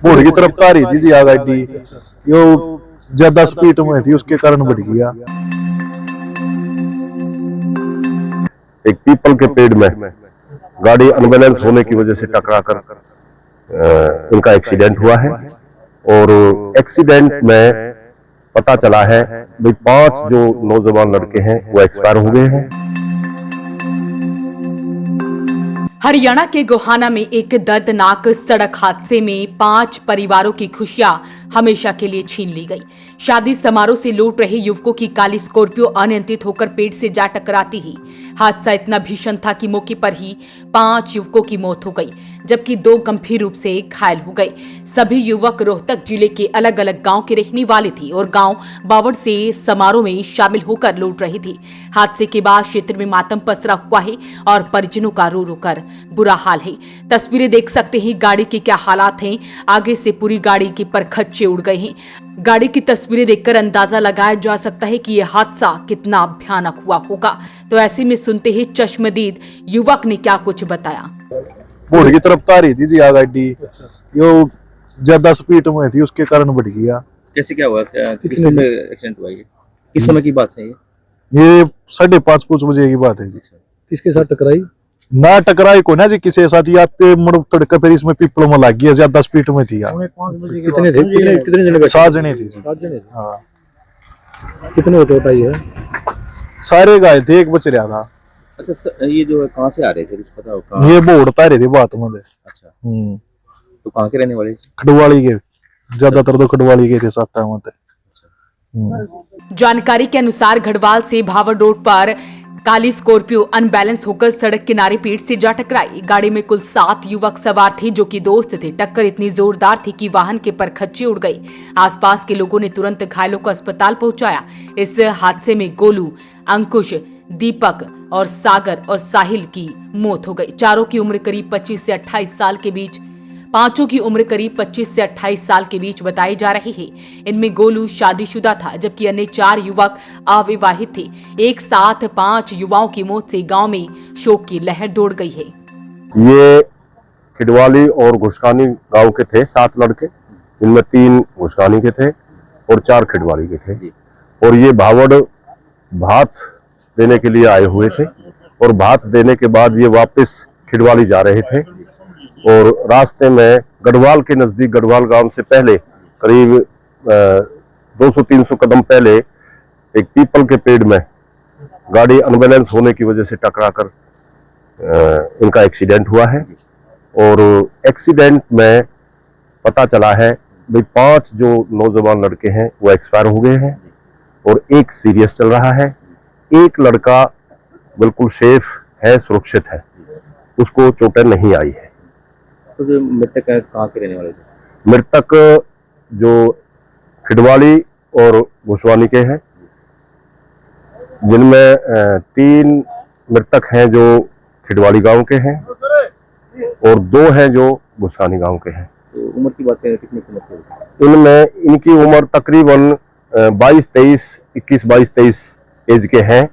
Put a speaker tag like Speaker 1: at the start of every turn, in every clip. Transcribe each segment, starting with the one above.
Speaker 1: घोड़े की तरफ आ रही थी जी गाड़ी, यो ज्यादा स्पीड में थी, उसके कारण बढ़ गया।
Speaker 2: एक पीपल के पेड़ में गाड़ी अनबैलेंस होने की वजह से टकराकर उनका एक्सीडेंट हुआ है। और एक्सीडेंट में पता चला है भाई 5 जो नौजवान लड़के हैं वो एक्सपायर हो गए हैं।
Speaker 3: हरियाणा के गोहाना में एक दर्दनाक सड़क हादसे में 5 परिवारों की खुशियां हमेशा के लिए छीन ली गई। शादी समारोह से लौट रहे युवकों की काली स्कॉर्पियो अनियंत्रित होकर पेड़ से जा टकराती ही हादसा इतना भीषण था कि मौके पर ही 5 युवकों की मौत हो गई, जबकि 2 गंभीर रूप से घायल हो गए। सभी युवक रोहतक जिले के अलग अलग गांव के रहने वाले थे और गांव बावड़ से समारोह में शामिल होकर लौट रहे थे। हादसे के बाद क्षेत्र में मातम पसरा हुआ है और परिजनों का रो रो कर बुरा हाल है। तस्वीरें देख सकते हैं गाड़ी के क्या हालात हैं। आगे से पूरी गाड़ी के परखच्चे उड़ गए हैं। गाड़ी की तस्वीरें देखकर अंदाजा लगाया जा सकता है कि यह हादसा कितना भयानक हुआ होगा। तो ऐसे में सुनते ही चश्मदीद युवक ने क्या कुछ बताया।
Speaker 1: घोड़े की तरफ आ रही थी जी गाड़ी, यो ज्यादा स्पीड में थी, उसके कारण बढ़ गया।
Speaker 4: कैसे क्या हुआ, किस समय एक्सीडेंट हुआ, ये किस समय की बात है?
Speaker 1: ये 5:30 बजे की बात है जी।
Speaker 5: किसके साथ टकराई?
Speaker 1: ना टकराई को ना जी, किसी के साथ आपके मुड़ तड़का फिर इसमें पीपलों में लग गया, ज्यादा स्पीड में थी यार।
Speaker 5: कितने थे? कितने जने?
Speaker 1: 7 जने थे जी।
Speaker 5: 7 जने?
Speaker 1: हाँ।
Speaker 5: कितने को चोट आई है?
Speaker 1: सारे घायल थे, एक बच रहा था।
Speaker 4: अच्छा, ये जो कहाँ से आ रहे थे, कुछ पता हो कहाँ?
Speaker 1: ये बोड़ता रहे थे बात में।
Speaker 4: अच्छा, तो कहाँ के रहने वाले?
Speaker 1: खडवाली के, ज्यादातर तो खडवाली के थे साथ में।
Speaker 3: जानकारी के अनुसार गढ़वाल से भावर रोड पर काली स्कॉर्पियो अनबैलेंस होकर सड़क किनारे पेड़ से जा टकराई। गाड़ी में कुल 7 युवक सवार थे जो कि दोस्त थे। टक्कर इतनी जोरदार थी कि वाहन के परखच्चे उड़ गए। आसपास के लोगों ने तुरंत घायलों को अस्पताल पहुंचाया। इस हादसे में गोलू, अंकुश, दीपक और सागर और साहिल की मौत हो गई। चारों की उम्र करीब 25 से 28 साल के बीच पांचों की उम्र करीब 25 से 28 साल के बीच बताई जा रही है। इनमें गोलू शादीशुदा था, जबकि अन्य 4 युवक अविवाहित थे। एक साथ 5 युवाओं की मौत से गांव में शोक की लहर दौड़ गई है।
Speaker 2: ये खिडवाली और घुसकानी गांव के थे 7 लड़के, इनमें 3 घुसकानी के थे और 4 खिडवाली के थे। और ये भावड़ भात देने के लिए आए हुए थे और भात देने के बाद ये वापस खिडवाली जा रहे थे। और रास्ते में गढ़वाल के नजदीक, गढ़वाल गांव से पहले करीब 200-300 कदम पहले एक पीपल के पेड़ में गाड़ी अनबैलेंस होने की वजह से टकराकर उनका एक्सीडेंट हुआ है। और एक्सीडेंट में पता चला है भाई 5 जो नौजवान लड़के हैं वो एक्सपायर हो गए हैं और एक सीरियस चल रहा है। एक लड़का बिल्कुल सेफ है, सुरक्षित है, उसको चोटें नहीं आई है।
Speaker 4: तो जो मृतक कहाँ के रहने वाले थे?
Speaker 2: मृतक जो खिडवाली और घुसवानी के हैं, जिनमें 3 मृतक हैं जो खिडवाली गांव के हैं और 2 हैं जो घुसकानी गांव के हैं।
Speaker 4: तो उम्र की बात करें, कितनी उम्र की?
Speaker 2: इनमें इनकी उम्र तकरीबन 21-23 एज के हैं।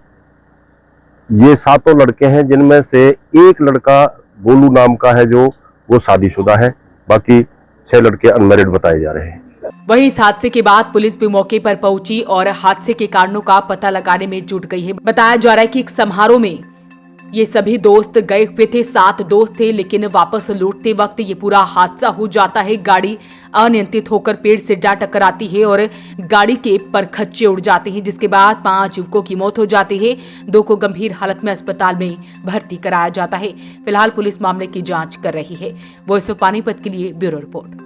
Speaker 2: ये 7 लड़के हैं, जिनमें से एक लड़का गोलू नाम का है जो वो शादीशुदा है, बाकी 6 लड़के अनमैरिड बताए जा रहे हैं।
Speaker 3: वहीं इस हादसे के बाद पुलिस भी मौके पर पहुंची और हादसे के कारणों का पता लगाने में जुट गई है। बताया जा रहा है कि एक समारोह में ये सभी दोस्त गए हुए थे, 7 दोस्त थे, लेकिन वापस लौटते वक्त ये पूरा हादसा हो जाता है। गाड़ी अनियंत्रित होकर पेड़ से जा टकराती है और गाड़ी के परखच्चे उड़ जाते हैं, जिसके बाद 5 युवकों की मौत हो जाती है। 2 को गंभीर हालत में अस्पताल में भर्ती कराया जाता है। फिलहाल पुलिस मामले की जांच कर रही है। वॉइस ऑफ पानीपत के लिए ब्यूरो रिपोर्ट।